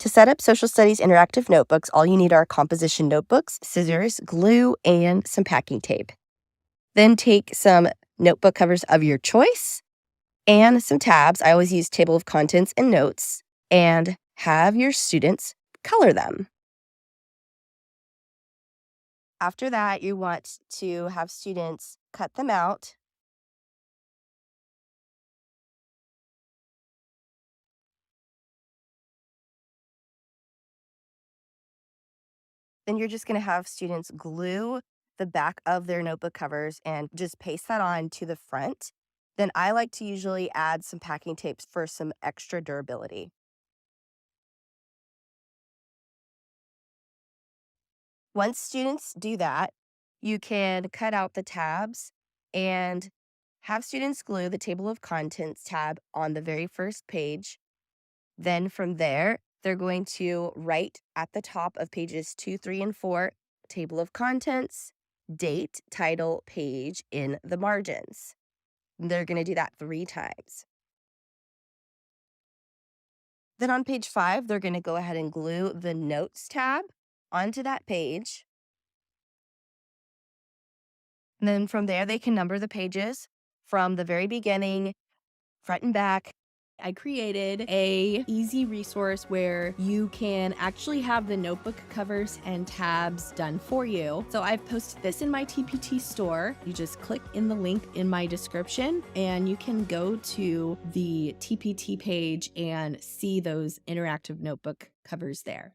To set up social studies interactive notebooks, all you need are composition notebooks, scissors, glue, and some packing tape. Then take some notebook covers of your choice and some tabs. I always use table of contents and notes, and have your students color them. After that, you want to have students cut them out. Then you're just going to have students glue the back of their notebook covers and just paste that on to the front. Then I like to usually add some packing tapes for some extra durability. Once students do that, you can cut out the tabs and have students glue the table of contents tab on the very first page. Then from there, they're going to write at the top of pages 2, 3, and 4, table of contents, date, title, page in the margins. They're going to do that 3 times. Then on page 5, they're going to go ahead and glue the notes tab onto that page. And then from there, they can number the pages from the very beginning, front and back. I created a easy resource where you can actually have the notebook covers and tabs done for you. So I've posted this in my TPT store. You just click in the link in my description and you can go to the TPT page and see those interactive notebook covers there.